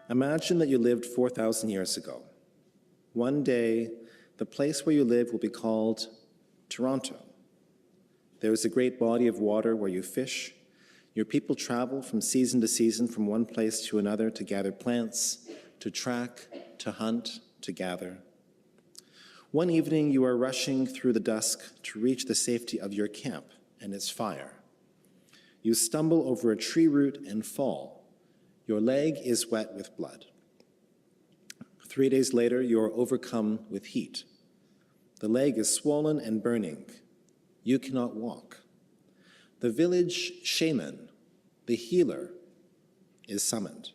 Imagine that you lived 4,000 years ago. One day, the place where you live will be called Toronto. There is a great body of water where you fish. Your people travel from season to season from one place to another to gather plants, to track, to hunt, to gather. One evening, you are rushing through the dusk to reach the safety of your camp and its fire. You stumble over a tree root and fall. Your leg is wet with blood. 3 days later, you are overcome with heat. The leg is swollen and burning. You cannot walk. The village Shaymin, the healer, is summoned.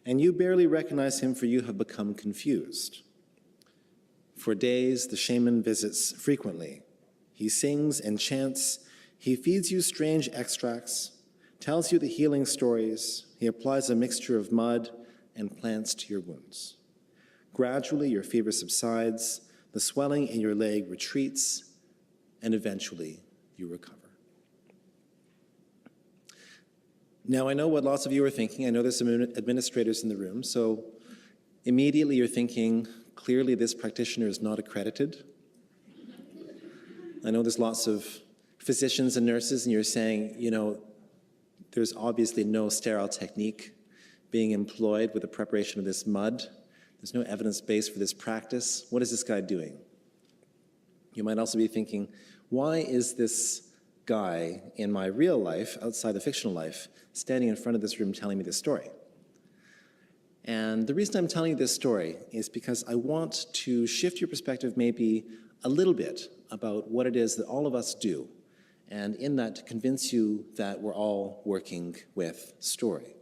And you barely recognize him, for you have become confused. For days, the Shaymin visits frequently. He sings and chants. He feeds you strange extracts, tells you the healing stories. He applies a mixture of mud and plants to your wounds. Gradually, your fever subsides, the swelling in your leg retreats, and eventually, you recover. Now, I know what lots of you are thinking. I know there's some administrators in the room, so immediately you're thinking, clearly this practitioner is not accredited. I know there's lots of physicians and nurses, and you're saying, you know, there's obviously no sterile technique being employed with the preparation of this mud. There's no evidence base for this practice. What is this guy doing? You might also be thinking, why is this guy in my real life, outside the fictional life, standing in front of this room telling me this story? And the reason I'm telling you this story is because I want to shift your perspective maybe a little bit about what it is that all of us do, and in that to convince you that we're all working with story.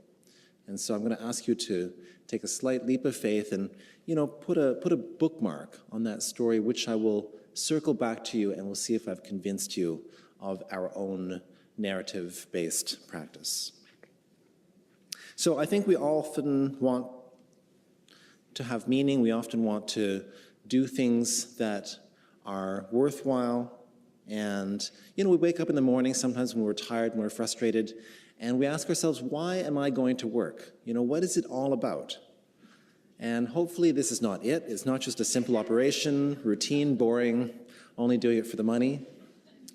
And so I'm going to ask you to take a slight leap of faith and, you know, put a bookmark on that story, which I will circle back to you, and we'll see if I've convinced you of our own narrative-based practice. So I think we often want to have meaning. We often want to do things that are worthwhile. And, you know, we wake up in the morning sometimes when we're tired and we're frustrated, and we ask ourselves, why am I going to work? You know, what is it all about? And hopefully this is not it. It's not just a simple operation, routine, boring, only doing it for the money.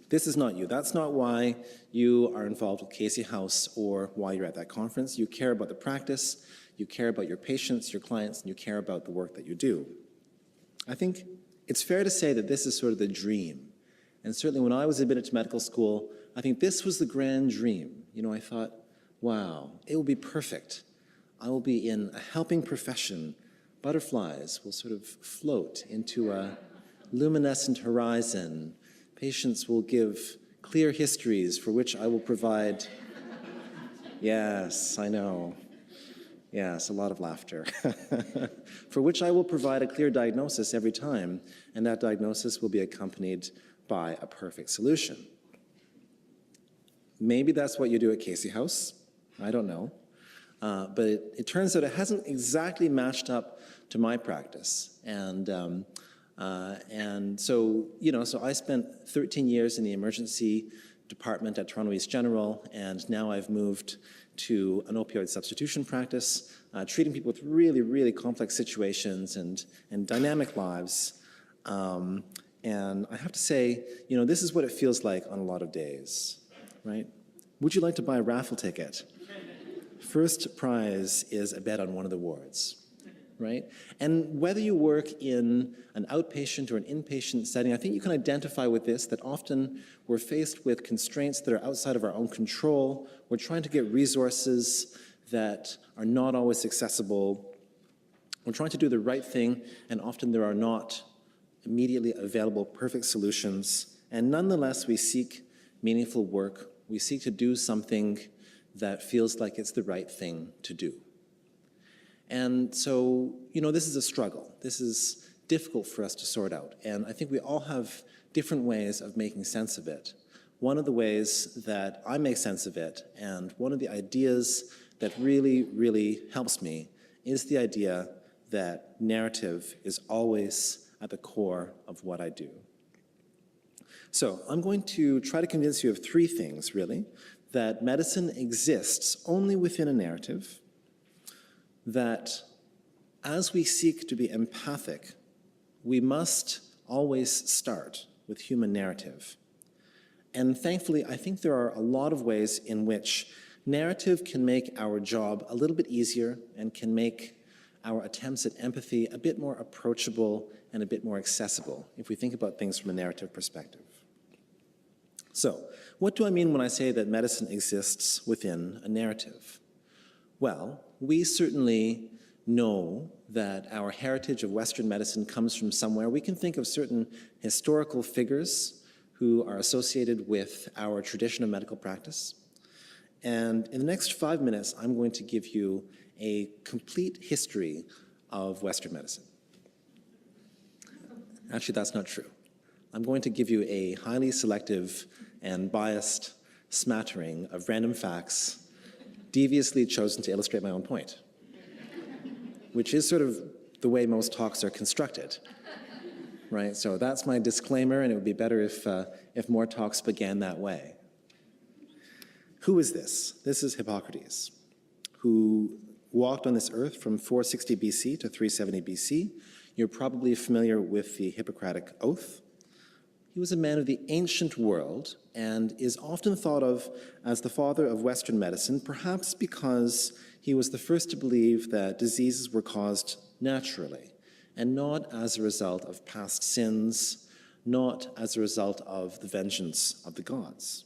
This is not you. That's not why you are involved with Casey House or why you're at that conference. You care about the practice, you care about your patients, your clients, and you care about the work that you do. I think it's fair to say that this is sort of the dream. And certainly when I was admitted to medical school, I think this was the grand dream. You know, I thought, wow, it will be perfect. I will be in a helping profession. Butterflies will sort of float into a luminescent horizon. Patients will give clear histories for which I will provide. Yes, I know. Yes, a lot of laughter. For which I will provide a clear diagnosis every time, and that diagnosis will be accompanied by a perfect solution. Maybe that's what you do at Casey House. I don't know. But it turns out it hasn't exactly matched up to my practice. And so, you know, so I spent 13 years in the emergency department at Toronto East General, and now I've moved to an opioid substitution practice, treating people with really, really complex situations and dynamic lives. And I have to say, you know, this is what it feels like on a lot of days, right? Would you like to buy a raffle ticket? First prize is a bed on one of the wards, right? And whether you work in an outpatient or an inpatient setting, I think you can identify with this, that often we're faced with constraints that are outside of our own control. We're trying to get resources that are not always accessible. We're trying to do the right thing, and often there are not immediately available perfect solutions. And nonetheless, we seek meaningful work. We seek to do something that feels like it's the right thing to do. And so, you know, this is a struggle. This is difficult for us to sort out. And I think we all have different ways of making sense of it. One of the ways that I make sense of it, and one of the ideas that really, really helps me, is the idea that narrative is always at the core of what I do. So I'm going to try to convince you of three things, really: that medicine exists only within a narrative, that as we seek to be empathic, we must always start with human narrative. And thankfully, I think there are a lot of ways in which narrative can make our job a little bit easier and can make our attempts at empathy a bit more approachable and a bit more accessible if we think about things from a narrative perspective. So, what do I mean when I say that medicine exists within a narrative? Well, we certainly know that our heritage of Western medicine comes from somewhere. We can think of certain historical figures who are associated with our tradition of medical practice. And in the next 5 minutes, I'm going to give you a complete history of Western medicine. Actually, that's not true. I'm going to give you a highly selective and biased smattering of random facts deviously chosen to illustrate my own point, which is sort of the way most talks are constructed, right? So that's my disclaimer, and it would be better if more talks began that way. Who is this? This is Hippocrates, who walked on this earth from 460 BC to 370 BC. You're probably familiar with the Hippocratic Oath. He was a man of the ancient world and is often thought of as the father of Western medicine, perhaps because he was the first to believe that diseases were caused naturally and not as a result of past sins, not as a result of the vengeance of the gods.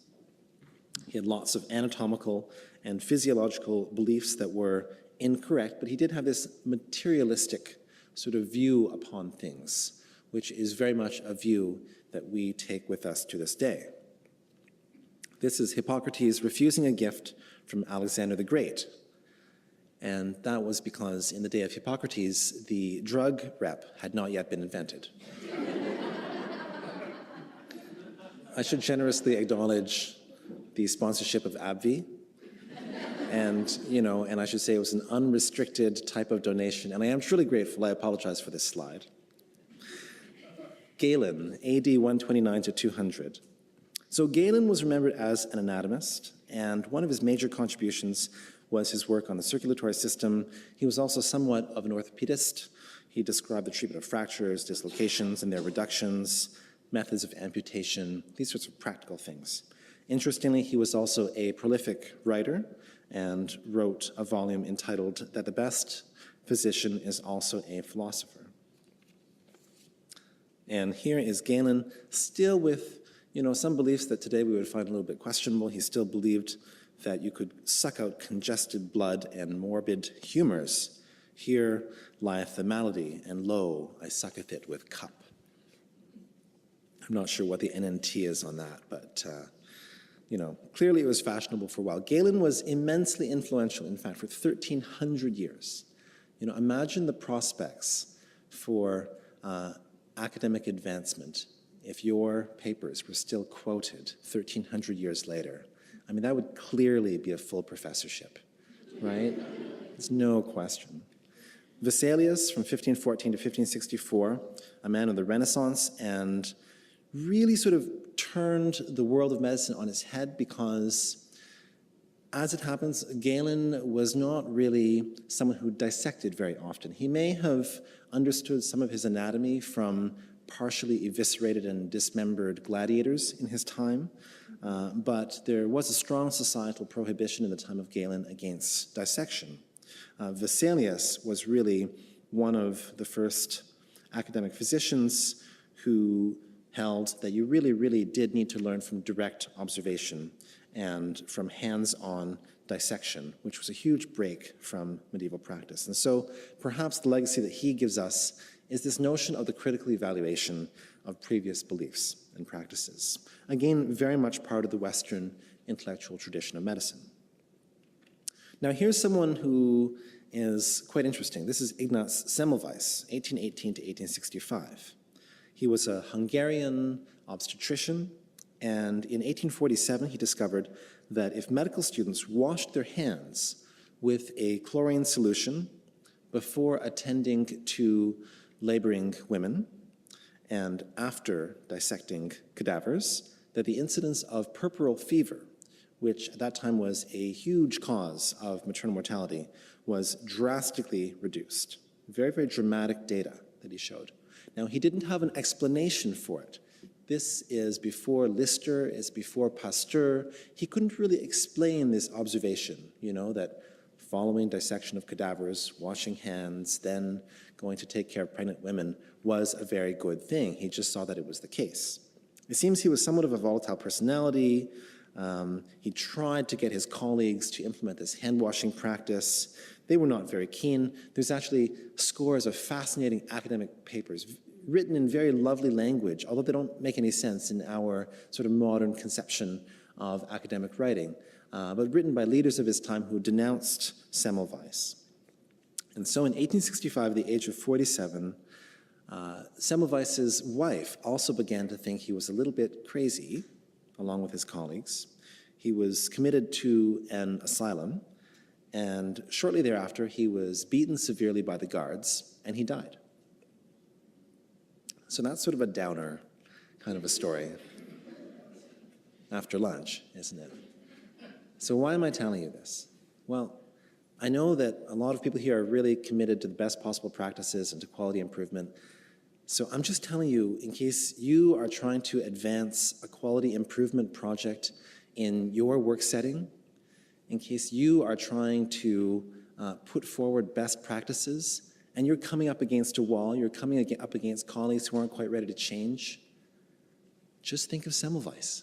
He had lots of anatomical and physiological beliefs that were incorrect, but he did have this materialistic sort of view upon things, which is very much a view that we take with us to this day. This is Hippocrates refusing a gift from Alexander the Great. And that was because in the day of Hippocrates, the drug rep had not yet been invented. I should generously acknowledge the sponsorship of AbbVie. And I should say it was an unrestricted type of donation. And I am truly grateful. I apologize for this slide. Galen, AD 129 to 200. So Galen was remembered as an anatomist, and one of his major contributions was his work on the circulatory system. He was also somewhat of an orthopedist. He described the treatment of fractures, dislocations, and their reductions, methods of amputation, these sorts of practical things. Interestingly, he was also a prolific writer and wrote a volume entitled That the Best Physician is Also a Philosopher. And here is Galen, still with some beliefs that today we would find a little bit questionable. He still believed that you could suck out congested blood and morbid humors. Here lieth the malady, and lo, I sucketh it with cup. I'm not sure what the NNT is on that, but clearly it was fashionable for a while. Galen was immensely influential, in fact, for 1,300 years. Imagine the prospects for academic advancement if your papers were still quoted 1,300 years later. I mean, that would clearly be a full professorship, right? There's no question. Vesalius, from 1514 to 1564, a man of the Renaissance, and really sort of turned the world of medicine on its head because, as it happens, Galen was not really someone who dissected very often. He may have understood some of his anatomy from partially eviscerated and dismembered gladiators in his time, but there was a strong societal prohibition in the time of Galen against dissection. Vesalius was really one of the first academic physicians who held that you really, really did need to learn from direct observation and from hands-on dissection, which was a huge break from medieval practice. And so perhaps the legacy that he gives us is this notion of the critical evaluation of previous beliefs and practices. Again, very much part of the Western intellectual tradition of medicine. Now here's someone who is quite interesting. This is Ignaz Semmelweis, 1818 to 1865. He was a Hungarian obstetrician, and in 1847 he discovered that if medical students washed their hands with a chlorine solution before attending to laboring women, and after dissecting cadavers, that the incidence of puerperal fever, which at that time was a huge cause of maternal mortality, was drastically reduced. Very, very dramatic data that he showed. Now, he didn't have an explanation for it. This is before Lister, it's before Pasteur. He couldn't really explain this observation, that following dissection of cadavers, washing hands, then going to take care of pregnant women was a very good thing. He just saw that it was the case. It seems he was somewhat of a volatile personality. He tried to get his colleagues to implement this hand-washing practice. They were not very keen. There's actually scores of fascinating academic papers written in very lovely language, although they don't make any sense in our sort of modern conception of academic writing, but written by leaders of his time who denounced Semmelweis. And so in 1865, at the age of 47, Semmelweis's wife also began to think he was a little bit crazy, along with his colleagues. He was committed to an asylum, and shortly thereafter, he was beaten severely by the guards, and he died. So that's sort of a downer kind of a story after lunch, isn't it? So why am I telling you this? Well, I know that a lot of people here are really committed to the best possible practices and to quality improvement. So I'm just telling you, in case you are trying to advance a quality improvement project in your work setting, in case you are trying to put forward best practices, and you're coming up against a wall, you're coming up against colleagues who aren't quite ready to change, just think of Semmelweis.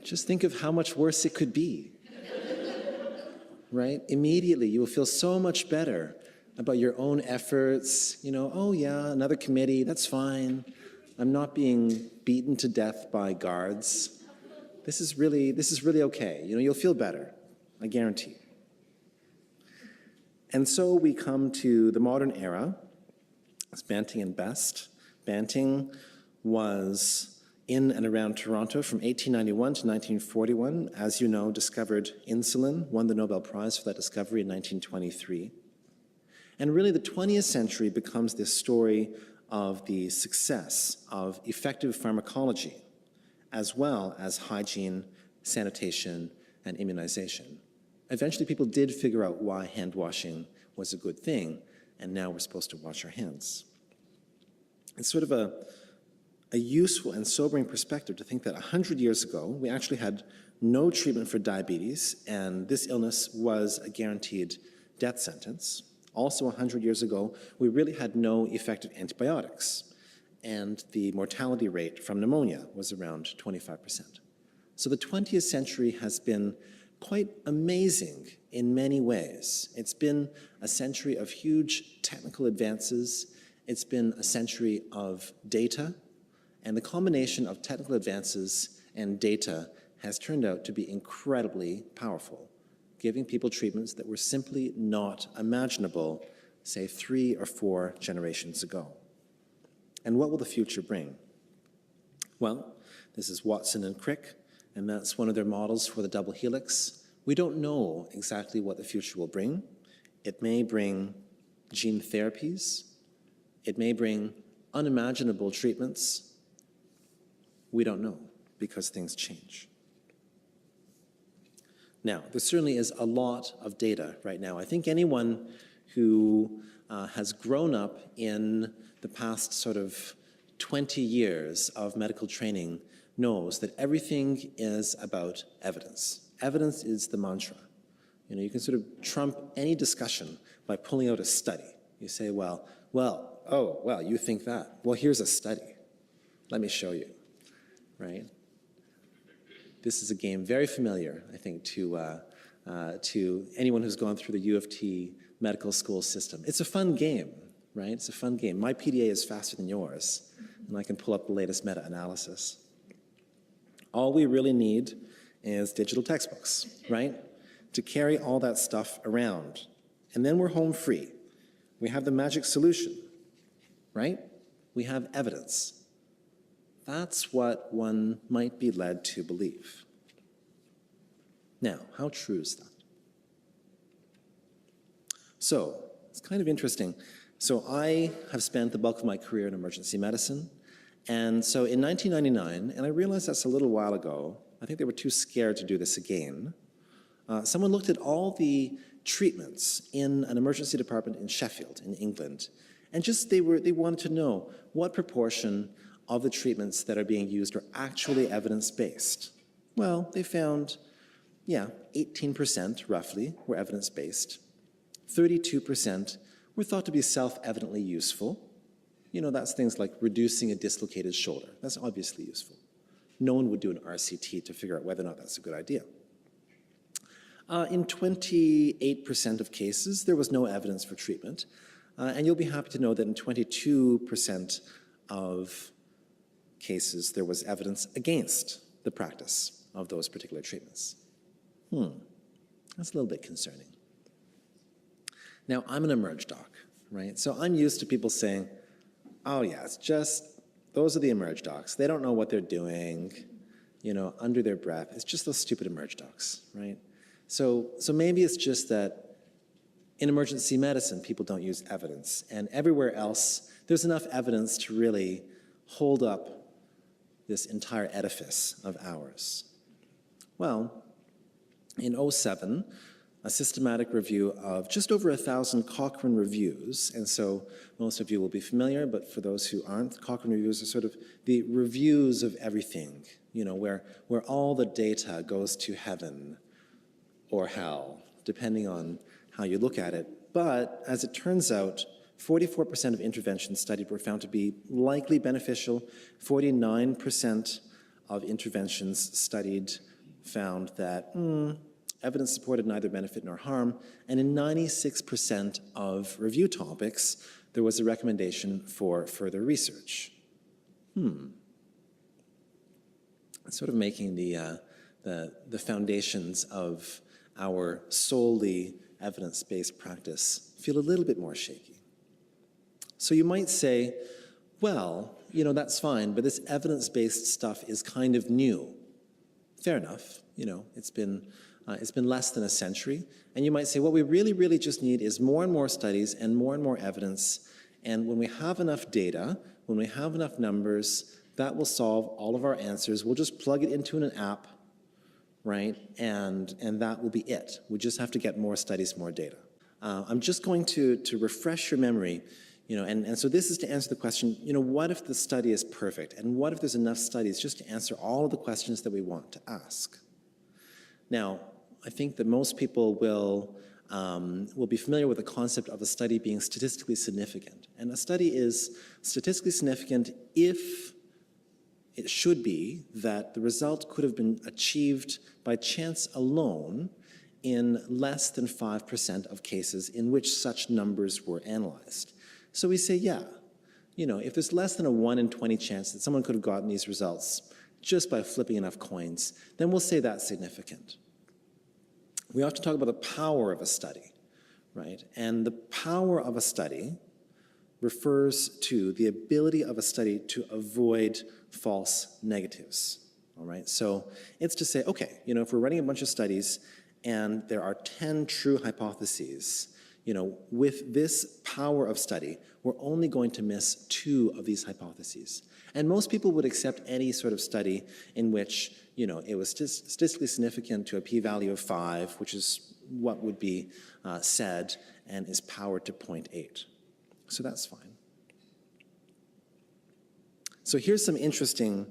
Just think of how much worse it could be, right? Immediately, you will feel so much better about your own efforts. Oh yeah, another committee, that's fine. I'm not being beaten to death by guards. This is really okay. You'll feel better, I guarantee. And so we come to the modern era. It's Banting and Best. Banting was in and around Toronto from 1891 to 1941. As you know, discovered insulin, won the Nobel Prize for that discovery in 1923. And really the 20th century becomes this story of the success of effective pharmacology, as well as hygiene, sanitation, and immunization. Eventually, people did figure out why hand washing was a good thing, and now we're supposed to wash our hands. It's sort of a useful and sobering perspective to think that 100 years ago, we actually had no treatment for diabetes, and this illness was a guaranteed death sentence. Also, 100 years ago, we really had no effective antibiotics, and the mortality rate from pneumonia was around 25%. So the 20th century has been quite amazing in many ways. It's been a century of huge technical advances. It's been a century of data, and the combination of technical advances and data has turned out to be incredibly powerful, giving people treatments that were simply not imaginable, say, 3 or 4 generations ago. And what will the future bring? Well, this is Watson and Crick, and that's one of their models for the double helix. We don't know exactly what the future will bring. It may bring gene therapies. It may bring unimaginable treatments. We don't know, because things change. Now, there certainly is a lot of data right now. I think anyone who has grown up in the past sort of 20 years of medical training knows that everything is about evidence. Evidence is the mantra. You can sort of trump any discussion by pulling out a study. You say, well, you think that. Well, here's a study. Let me show you, right? This is a game very familiar, I think, to anyone who's gone through the U of T medical school system. It's a fun game, right? It's a fun game. My PDA is faster than yours, and I can pull up the latest meta-analysis. All we really need is digital textbooks, right? To carry all that stuff around. And then we're home free. We have the magic solution, right? We have evidence. That's what one might be led to believe. Now, how true is that? So, it's kind of interesting. So I have spent the bulk of my career in emergency medicine. And so in 1999, and I realized that's a little while ago, I think they were too scared to do this again, someone looked at all the treatments in an emergency department in Sheffield, in England, and just they wanted to know what proportion of the treatments that are being used are actually evidence-based. Well, they found, 18% roughly were evidence-based. 32% were thought to be self-evidently useful. That's things like reducing a dislocated shoulder. That's obviously useful. No one would do an RCT to figure out whether or not that's a good idea. In 28% of cases, there was no evidence for treatment. And you'll be happy to know that in 22% of cases, there was evidence against the practice of those particular treatments. That's a little bit concerning. Now, I'm an emerge doc, right? So I'm used to people saying, oh yeah, it's just, those are the emerge docs. They don't know what they're doing, under their breath. It's just those stupid emerge docs, right? So maybe it's just that in emergency medicine, people don't use evidence. And everywhere else, there's enough evidence to really hold up this entire edifice of ours. Well, in 2007, a systematic review of just over 1,000 Cochrane reviews, and so most of you will be familiar, but for those who aren't, Cochrane reviews are sort of the reviews of everything, where all the data goes to heaven or hell, depending on how you look at it. But as it turns out, 44% of interventions studied were found to be likely beneficial. 49% of interventions studied found that evidence supported neither benefit nor harm, and in 96% of review topics, there was a recommendation for further research. It's sort of making the foundations of our solely evidence-based practice feel a little bit more shaky. So you might say, well, that's fine, but this evidence-based stuff is kind of new. Fair enough, it's been less than a century. And you might say, what we really, really just need is more and more studies and more evidence. And when we have enough data, when we have enough numbers, that will solve all of our answers. We'll just plug it into an app, right? And that will be it. We just have to get more studies, more data. I'm just going to refresh your memory, and so this is to answer the question, what if the study is perfect? And what if there's enough studies just to answer all of the questions that we want to ask? Now, I think that most people will be familiar with the concept of a study being statistically significant. And a study is statistically significant if it should be that the result could have been achieved by chance alone in less than 5% of cases in which such numbers were analyzed. So we say, if there's less than a 1 in 20 chance that someone could have gotten these results just by flipping enough coins, then we'll say that's significant. We often talk about the power of a study, right? And the power of a study refers to the ability of a study to avoid false negatives, all right? So it's to say, okay, if we're running a bunch of studies and there are 10 true hypotheses, with this power of study, we're only going to miss 2 of these hypotheses. And most people would accept any sort of study in which, it was statistically significant to a p-value of 5, which is what would be said, and is powered to 0.8. So that's fine. So here's some interesting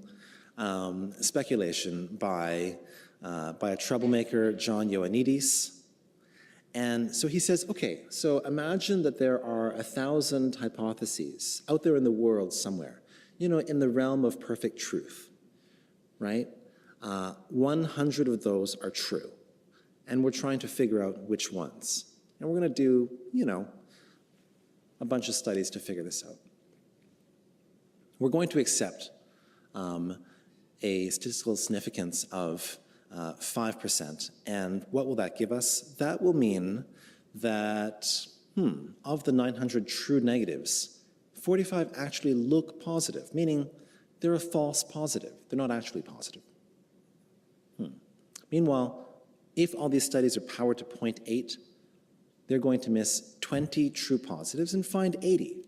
speculation by a troublemaker, John Ioannidis. And so he says, okay, so imagine that there are 1,000 hypotheses out there in the world somewhere, in the realm of perfect truth, right? 100 of those are true. And we're trying to figure out which ones. And we're going to do, a bunch of studies to figure this out. We're going to accept a statistical significance of 5%. And what will that give us? That will mean that, of the 900 true negatives, 45 actually look positive, meaning they're a false positive. They're not actually positive. Meanwhile, if all these studies are powered to 0.8, they're going to miss 20 true positives and find 80.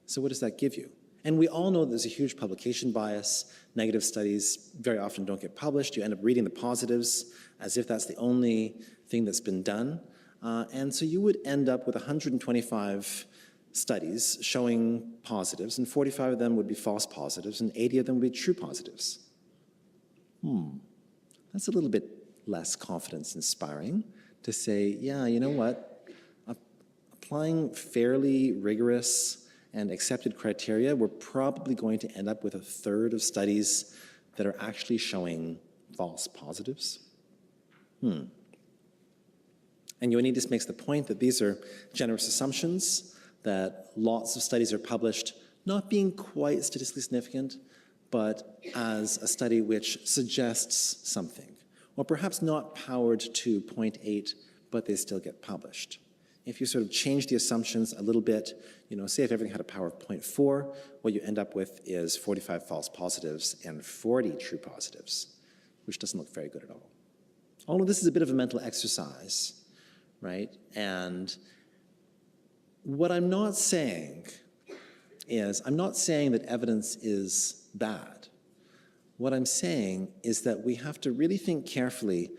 So what does that give you? And we all know there's a huge publication bias. Negative studies very often don't get published. You end up reading the positives as if that's the only thing that's been done. And so you would end up with 125 studies showing positives, and 45 of them would be false positives, and 80 of them would be true positives. That's a little bit less confidence-inspiring to say, yeah, you know what? Applying fairly rigorous and accepted criteria, we're probably going to end up with a third of studies that are actually showing false positives. And Ioannidis makes the point that these are generous assumptions, that lots of studies are published not being quite statistically significant, but as a study which suggests something, or perhaps not powered to 0.8, but they still get published. If you sort of change the assumptions a little bit, say if everything had a power of 0.4, what you end up with is 45 false positives and 40 true positives, which doesn't look very good at all. All of this is a bit of a mental exercise, right? And what I'm not saying is, I'm not saying that evidence is bad. What I'm saying is that we have to really think carefully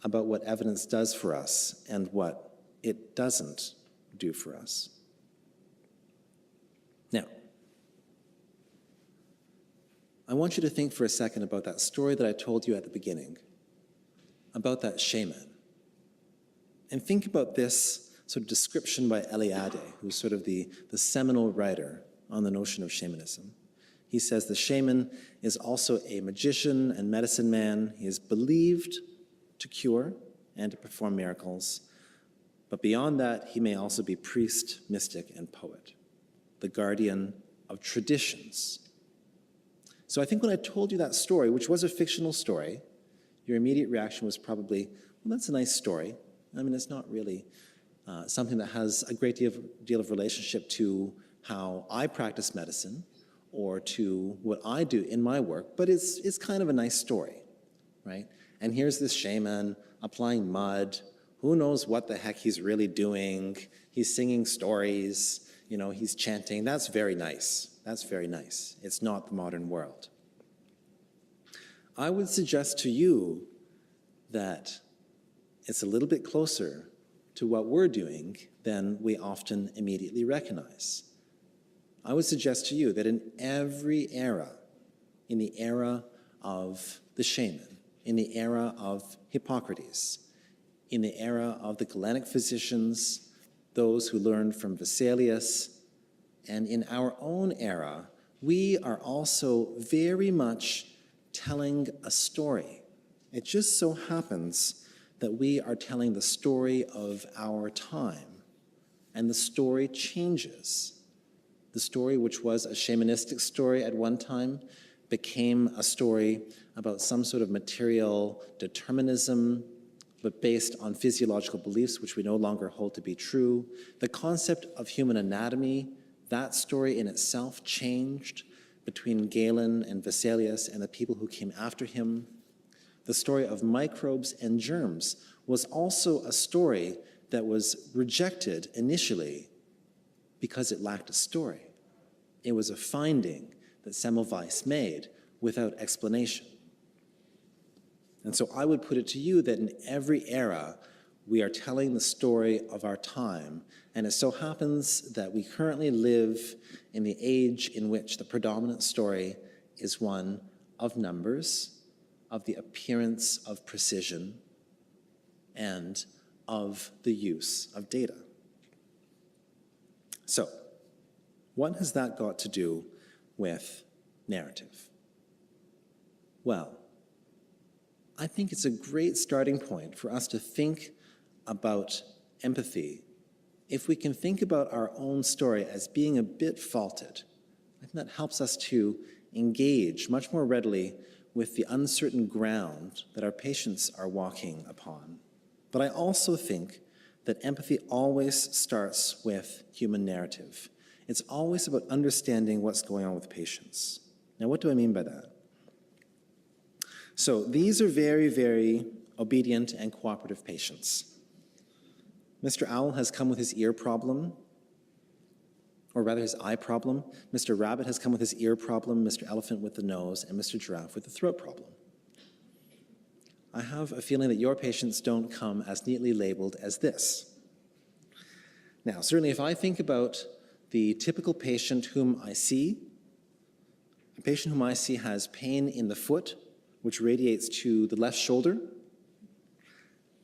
about what evidence does for us and what it doesn't do for us. Now, I want you to think for a second about that story that I told you at the beginning, about that Shaymin. And think about this sort of description by Eliade, who's sort of the seminal writer on the notion of shamanism. He says the Shaymin is also a magician and medicine man. He is believed to cure and to perform miracles. But beyond that, he may also be priest, mystic, and poet, the guardian of traditions. So I think when I told you that story, which was a fictional story, your immediate reaction was probably, well, that's a nice story. I mean, it's not really something that has a great deal of relationship to how I practice medicine or to what I do in my work, but it's kind of a nice story, right? And here's this shaman applying mud. Who knows what the heck he's really doing? He's singing stories, he's chanting. That's very nice. That's very nice. It's not the modern world. I would suggest to you that it's a little bit closer to what we're doing than we often immediately recognize. I would suggest to you that in every era, in the era of the Shaymin, in the era of Hippocrates, in the era of the Galenic physicians, those who learned from Vesalius, and in our own era, we are also very much telling a story. It just so happens that we are telling the story of our time, and the story changes. The story, which was a shamanistic story at one time, became a story about some sort of material determinism, but based on physiological beliefs which we no longer hold to be true. The concept of human anatomy, that story in itself changed between Galen and Vesalius and the people who came after him. The story of microbes and germs was also a story that was rejected initially because it lacked a story. It was a finding that Semmelweis made without explanation. And so I would put it to you that in every era, we are telling the story of our time. And it so happens that we currently live in the age in which the predominant story is one of numbers, of the appearance of precision, and of the use of data. So, what has that got to do with narrative? Well, I think it's a great starting point for us to think about empathy. If we can think about our own story as being a bit faulted, I think that helps us to engage much more readily with the uncertain ground that our patients are walking upon. But I also think that empathy always starts with human narrative. It's always about understanding what's going on with patients. Now, what do I mean by that? So these are very, very obedient and cooperative patients. Mr. Owl has come with his ear problem, or rather his eye problem. Mr. Rabbit has come with his ear problem, Mr. Elephant with the nose, and Mr. Giraffe with the throat problem. I have a feeling that your patients don't come as neatly labeled as this. Now, certainly if I think about the typical patient whom I see, a patient whom I see has pain in the foot, which radiates to the left shoulder.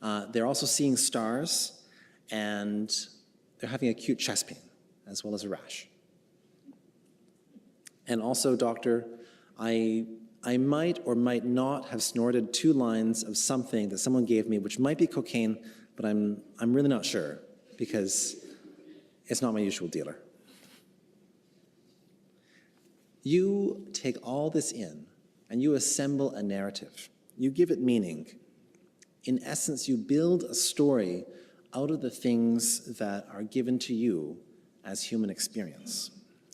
They're also seeing stars, and they're having acute chest pain, as well as a rash. And also, doctor, I might or might not have snorted 2 lines of something that someone gave me, which might be cocaine, but I'm really not sure, because it's not my usual dealer. You take all this in, and you assemble a narrative. You give it meaning. In essence, you build a story out of the things that are given to you as human experience.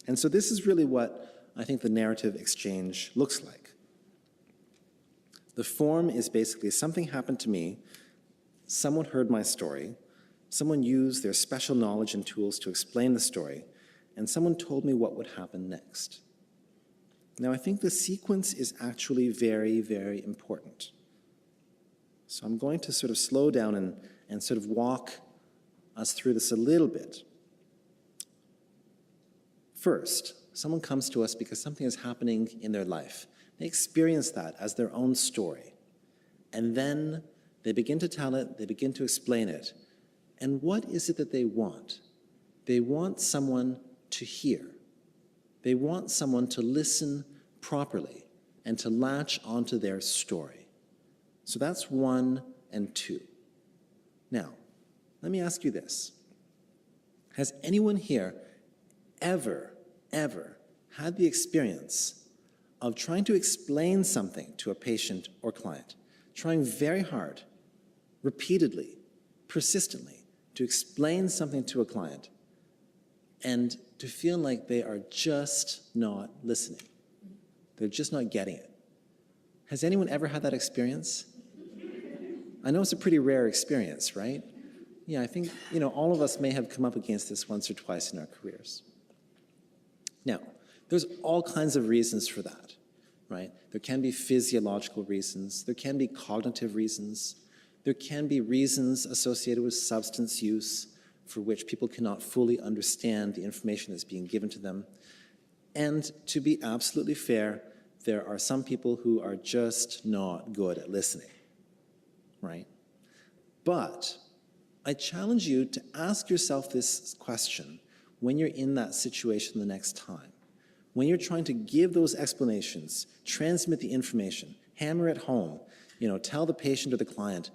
And so this is really what I think the narrative exchange looks like. The form is basically something happened to me, someone heard my story, someone used their special knowledge and tools to explain the story, and someone told me what would happen next. Now, I think the sequence is actually very, very important. So I'm going to sort of slow down and sort of walk us through this a little bit. First, someone comes to us because something is happening in their life. They experience that as their own story. And then they begin to tell it, they begin to explain it. And what is it that they want? They want someone to hear. They want someone to listen properly and to latch onto their story. So that's 1 and 2. Now, let me ask you this. Has anyone here ever had the experience of trying to explain something to a patient or client, trying very hard, repeatedly, persistently, to explain something to a client, and to feel like they are just not listening? They're just not getting it. Has anyone ever had that experience? I know it's a pretty rare experience, right? Yeah, I think, all of us may have come up against this once or twice in our careers. Now, there's all kinds of reasons for that, right? There can be physiological reasons, there can be cognitive reasons, there can be reasons associated with substance use for which people cannot fully understand the information that's being given to them. And to be absolutely fair, there are some people who are just not good at listening, right? But I challenge you to ask yourself this question when you're in that situation the next time. When you're trying to give those explanations, transmit the information, hammer it home, tell the patient or the client,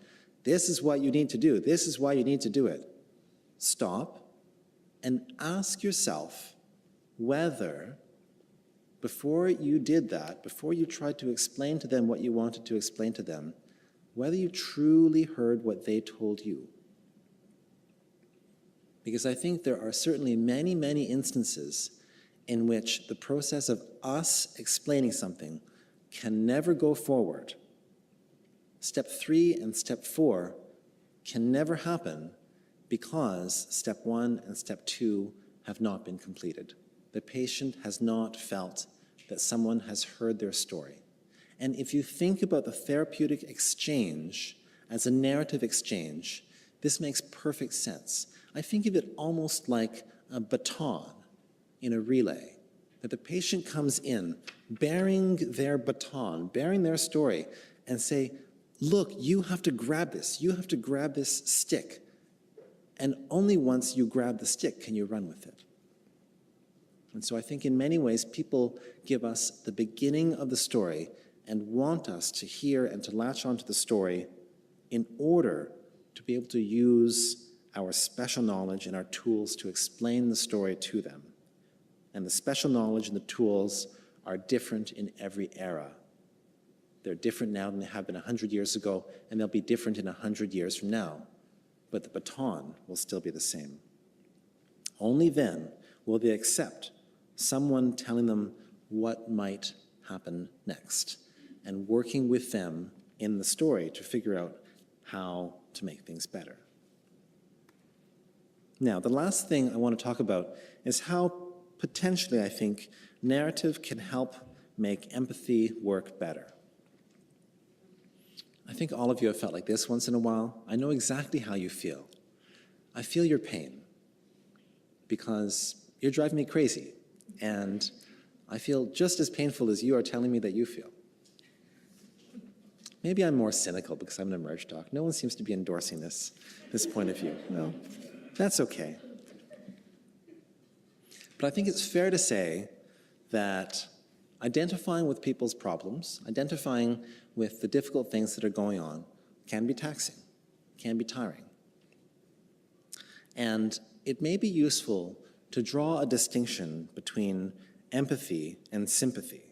this is what you need to do, this is why you need to do it. Stop and ask yourself whether, before you did that, before you tried to explain to them what you wanted to explain to them, whether you truly heard what they told you. Because I think there are certainly many, many instances in which the process of us explaining something can never go forward. Step 3 and step 4 can never happen because step 1 and step 2 have not been completed. The patient has not felt that someone has heard their story. And if you think about the therapeutic exchange as a narrative exchange, this makes perfect sense. I think of it almost like a baton in a relay, that the patient comes in bearing their baton, bearing their story, and say, look, you have to grab this. You have to grab this stick. And only once you grab the stick can you run with it. And so I think in many ways, people give us the beginning of the story and want us to hear and to latch onto the story in order to be able to use our special knowledge and our tools to explain the story to them. And the special knowledge and the tools are different in every era. They're different now than they have been 100 years ago, and they'll be different in 100 years from now. But the baton will still be the same. Only then will they accept someone telling them what might happen next and working with them in the story to figure out how to make things better. Now, the last thing I want to talk about is how potentially, I think, narrative can help make empathy work better. I think all of you have felt like this once in a while. I know exactly how you feel. I feel your pain because you're driving me crazy, and I feel just as painful as you are telling me that you feel. Maybe I'm more cynical because I'm an emerge doc. No one seems to be endorsing this point of view. Well, that's okay. But I think it's fair to say that identifying with people's problems, identifying with the difficult things that are going on, can be taxing, can be tiring. And it may be useful to draw a distinction between empathy and sympathy.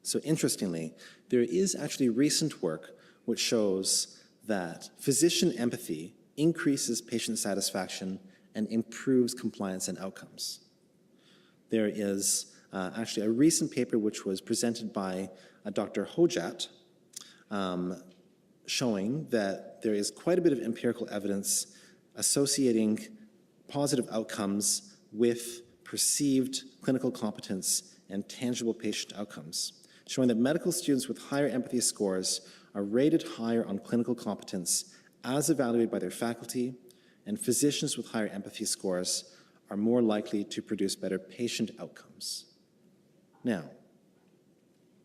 So interestingly, there is actually recent work which shows that physician empathy increases patient satisfaction and improves compliance and outcomes. There is actually a recent paper which was presented by Dr. Hojat showing that there is quite a bit of empirical evidence associating positive outcomes with perceived clinical competence and tangible patient outcomes, showing that medical students with higher empathy scores are rated higher on clinical competence as evaluated by their faculty, and physicians with higher empathy scores are more likely to produce better patient outcomes. Now,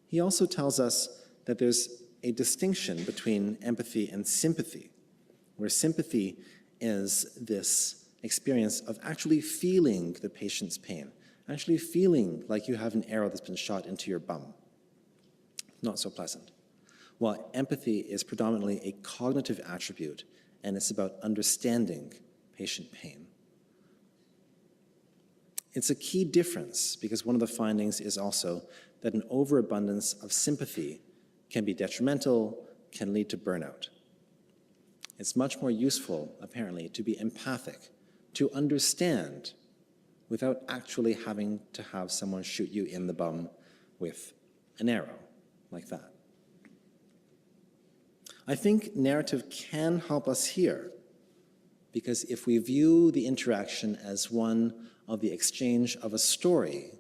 he also tells us that there's a distinction between empathy and sympathy, where sympathy is this experience of actually feeling the patient's pain, actually feeling like you have an arrow that's been shot into your bum. Not so pleasant. While empathy is predominantly a cognitive attribute, and it's about understanding patient pain. It's a key difference because one of the findings is also that an overabundance of sympathy can be detrimental, can lead to burnout. It's much more useful, apparently, to be empathic, to understand without actually having to have someone shoot you in the bum with an arrow like that. I think narrative can help us here, because if we view the interaction as one of the exchange of a story,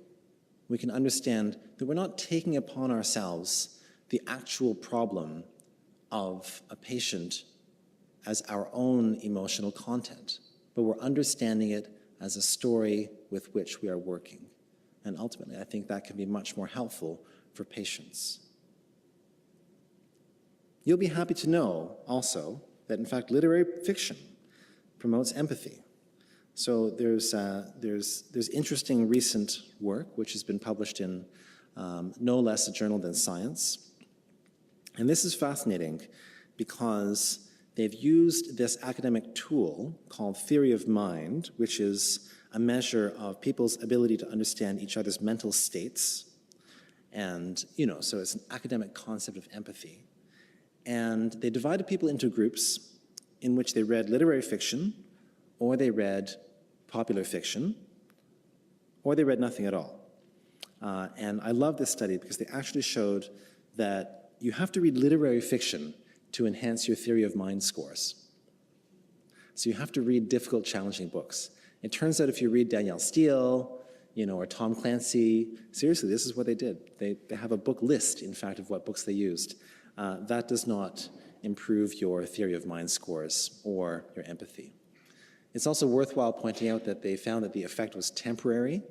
we can understand that we're not taking upon ourselves the actual problem of a patient as our own emotional content, but we're understanding it as a story with which we are working. And ultimately, I think that can be much more helpful for patients. You'll be happy to know also that, in fact, literary fiction promotes empathy. So there's interesting recent work which has been published in no less a journal than Science. And this is fascinating because they've used this academic tool called theory of mind, which is a measure of people's ability to understand each other's mental states. And, so it's an academic concept of empathy. And they divided people into groups in which they read literary fiction, or they read popular fiction, or they read nothing at all. And I love this study because they actually showed that you have to read literary fiction to enhance your theory of mind scores. So you have to read difficult, challenging books. It turns out if you read Danielle Steele, or Tom Clancy, seriously, this is what they did. They have a book list, in fact, of what books they used. That does not improve your theory of mind scores or your empathy. It's also worthwhile pointing out that they found that the effect was temporary,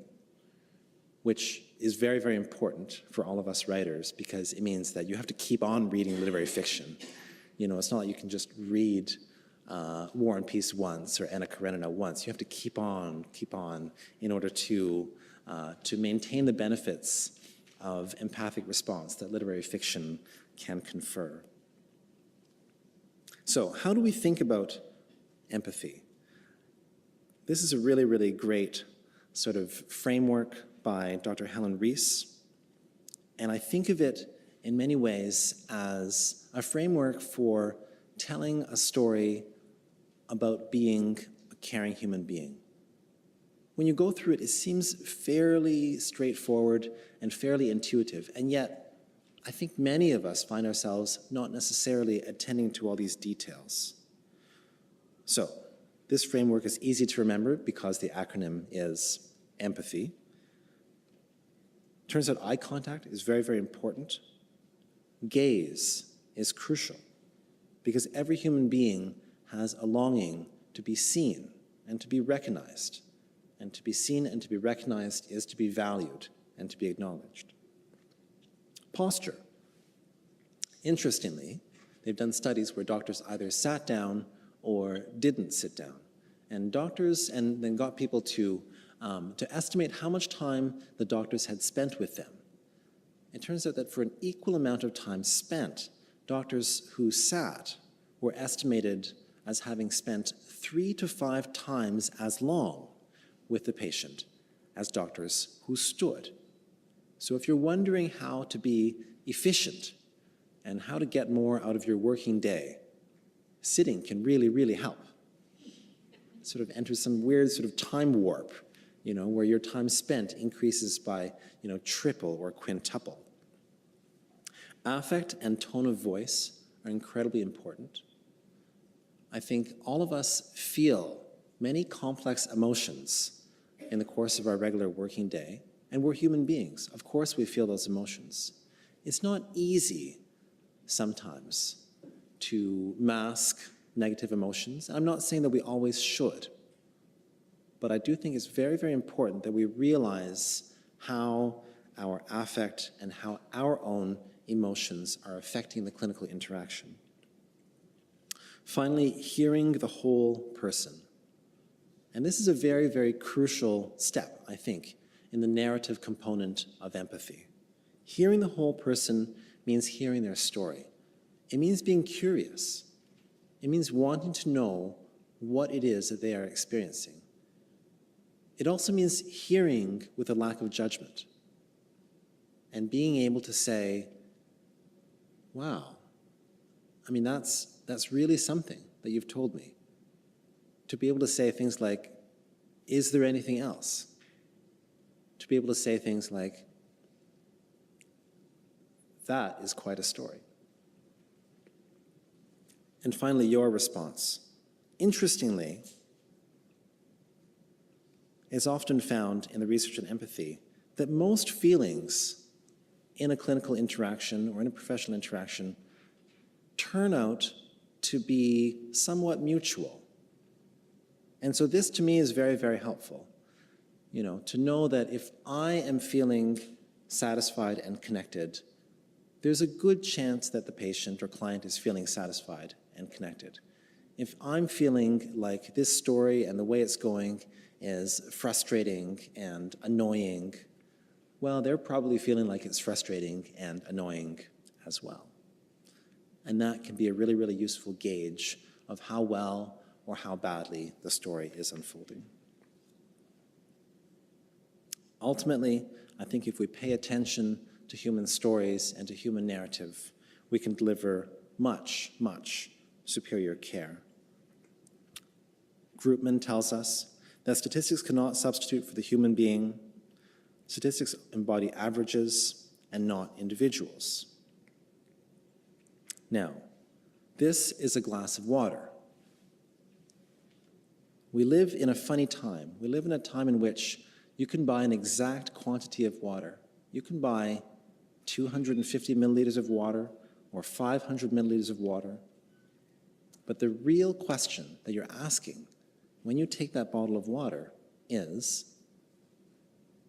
which is very, very important for all of us writers because it means that you have to keep on reading literary fiction. It's not like you can just read War and Peace once or Anna Karenina once. You have to keep on in order to maintain the benefits of empathic response that literary fiction can confer. So how do we think about empathy? This is a really, really great sort of framework by Dr. Helen Rees, and I think of it in many ways as a framework for telling a story about being a caring human being. When you go through it, it seems fairly straightforward and fairly intuitive, and yet I think many of us find ourselves not necessarily attending to all these details. So, This framework is easy to remember because the acronym is empathy. Turns out eye contact is very, very important. Gaze is crucial because every human being has a longing to be seen and to be recognized. And to be seen and to be recognized is to be valued and to be acknowledged. Posture. Interestingly, they've done studies where doctors either sat down or didn't sit down. And doctors and then got people to estimate how much time the doctors had spent with them. It turns out that for an equal amount of time spent, doctors who sat were estimated as having spent 3 to 5 times as long with the patient as doctors who stood. So if you're wondering how to be efficient and how to get more out of your working day, sitting can really, really help. Sort of enters some weird sort of time warp, where your time spent increases by, triple or quintuple. Affect and tone of voice are incredibly important. I think all of us feel many complex emotions in the course of our regular working day, and we're human beings. Of course we feel those emotions. It's not easy sometimes to mask negative emotions. I'm not saying that we always should, but I do think it's very, very important that we realize how our affect and how our own emotions are affecting the clinical interaction. Finally, hearing the whole person. And this is a very, very crucial step, I think, in the narrative component of empathy. Hearing the whole person means hearing their story. It means being curious. It means wanting to know what it is that they are experiencing. It also means hearing with a lack of judgment and being able to say, wow, that's really something that you've told me. To be able to say things like, is there anything else? To be able to say things like, that is quite a story. And finally, your response. Interestingly, it's often found in the research on empathy that most feelings in a clinical interaction or in a professional interaction turn out to be somewhat mutual. And so this to me is very, very helpful. To know that if I am feeling satisfied and connected, there's a good chance that the patient or client is feeling satisfied and connected. If I'm feeling like this story and the way it's going is frustrating and annoying, well, they're probably feeling like it's frustrating and annoying as well. And that can be a really, really useful gauge of how well or how badly the story is unfolding. Ultimately, I think if we pay attention to human stories and to human narrative, we can deliver much, much superior care. Groupman tells us that statistics cannot substitute for the human being. Statistics embody averages and not individuals. Now, this is a glass of water. We live in a funny time. We live in a time in which you can buy an exact quantity of water. You can buy 250 milliliters of water or 500 milliliters of water. But the real question that you're asking when you take that bottle of water is,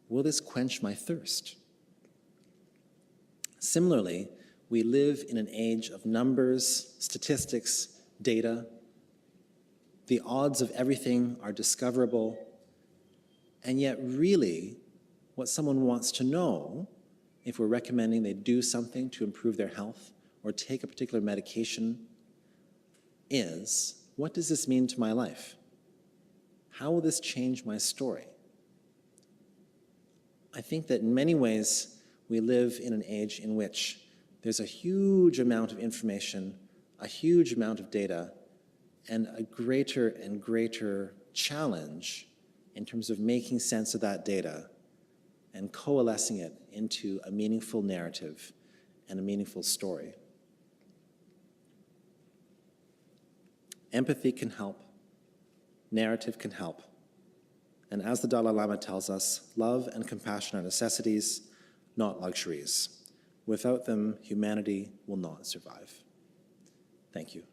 will this quench my thirst? Similarly, we live in an age of numbers, statistics, data. The odds of everything are discoverable. And yet really, what someone wants to know, if we're recommending they do something to improve their health or take a particular medication, is, what does this mean to my life? How will this change my story? I think that in many ways, we live in an age in which there's a huge amount of information, a huge amount of data, and a greater and greater challenge in terms of making sense of that data and coalescing it into a meaningful narrative and a meaningful story. Empathy can help. narrative can help. And as the Dalai Lama tells us, love and compassion are necessities, not luxuries. Without them, humanity will not survive. Thank you.